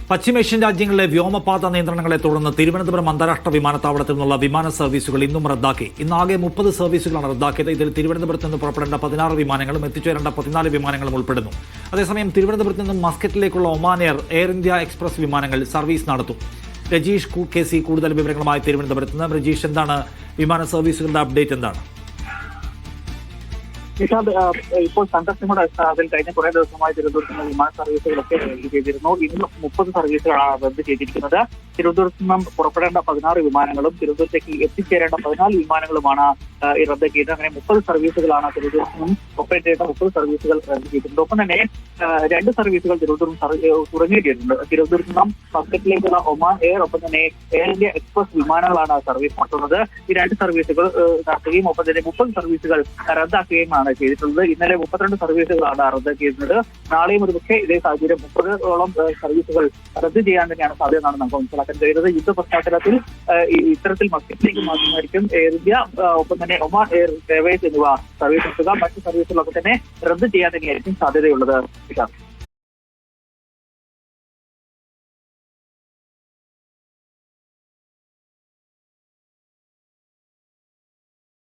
പശ്ചിമേഷ്യൻ രാജ്യങ്ങളിലെ വ്യോമപാത നിയന്ത്രണങ്ങളെ തുടർന്ന് തിരുവനന്തപുരം അന്താരാഷ്ട്ര വിമാനത്താവളത്തിൽ നിന്നുള്ള വിമാന സർവീസുകൾ ഇന്നും റദ്ദാക്കി. ഇന്നാകെ 30 സർവീസുകളാണ് റദ്ദാക്കിയത്. ഇതിൽ തിരുവനന്തപുരത്ത് നിന്ന് പുറപ്പെടേണ്ട 16 വിമാനങ്ങളും എത്തിച്ചേരേണ്ട 14 വിമാനങ്ങളും ഉൾപ്പെടുന്നു. അതേസമയം തിരുവനന്തപുരത്ത് നിന്നും മസ്കറ്റിലേക്കുള്ള ഒമാൻ എയർ ഇന്ത്യ എക്സ്പ്രസ് വിമാനങ്ങൾ സർവീസ് നടത്തും. രജീഷ് KC കൂടുതൽ വിവരങ്ങളുമായി തിരുവനന്തപുരത്ത് നിന്ന്. രജീഷ്, എന്താണ് വിമാന സർവീസുകളുടെ അപ്ഡേറ്റ്? എന്താണ് നിഷാദ്, ഇപ്പോൾ സംഘർഷങ്ങളുടെ അടിസ്ഥാനത്തിൽ കഴിഞ്ഞ കുറേ ദിവസമായി തിരുവനന്തപുരത്ത് വിമാന സർവീസുകളൊക്കെ റദ്ദ് ചെയ്തിരുന്നു. ഇന്ന് 30 സർവീസുകളാണ് റദ്ദ് ചെയ്തിരിക്കുന്നത്. തിരുവനന്തപുരത്ത് നിന്നും പുറപ്പെടേണ്ട 16 വിമാനങ്ങളും തിരുവനന്തപുരത്തേക്ക് എത്തിച്ചേരേണ്ട 14 വിമാനങ്ങളുമാണ് ഈ റദ്ദ് ചെയ്തത്. അങ്ങനെ 30 സർവീസുകളാണ് തിരുവനന്തപുരത്ത് നിന്നും ഓപ്പറേറ്റ് ചെയ്യേണ്ട 30 സർവീസുകൾ റദ്ദ് ചെയ്തിട്ടുണ്ട്. ഒപ്പം തന്നെ 2 സർവീസുകൾ തിരുവനന്തപുരം തുടങ്ങിയിട്ടുണ്ട്. തിരുവനന്തപുരത്ത് നിന്നും മസ്കറ്റിലേക്കുള്ള ഒമാൻ എയർ, ഒപ്പം തന്നെ എയർ ഇന്ത്യ എക്സ്പ്രസ് വിമാനങ്ങളാണ് സർവീസ് നടത്തുന്നത്. ഈ 2 സർവീസുകൾ നടത്തുകയും ഒപ്പം തന്നെ 30 സർവീസുകൾ റദ്ദാക്കുകയുമാണ് ചെയ്തിട്ടുള്ളത്. ഇന്നലെ 32 സർവീസുകളാണ് റദ്ദാക്കിയിരുന്നത്. നാളെയും ഒരുപക്ഷെ ഇതേ സാഹചര്യം 30ഓളം സർവീസുകൾ റദ്ദ് ചെയ്യാൻ തന്നെയാണ് സാധ്യത എന്നാണ് നമുക്ക് മനസ്സിലാക്കാൻ കഴിയുന്നത്. യുദ്ധ പശ്ചാത്തലത്തിൽ ഇത്തരത്തിൽ മസ്കറ്റിലേക്ക് മാത്രമായിരിക്കും എയർ ഇന്ത്യ, ഒപ്പം തന്നെ ഒമാൻ എയർ എയർവേസ് എന്നിവ സർവീസ് നടത്തുക. മറ്റ് സർവീസുകളൊക്കെ തന്നെ റദ്ദ് ചെയ്യാൻ തന്നെയായിരിക്കും സാധ്യതയുള്ളത്.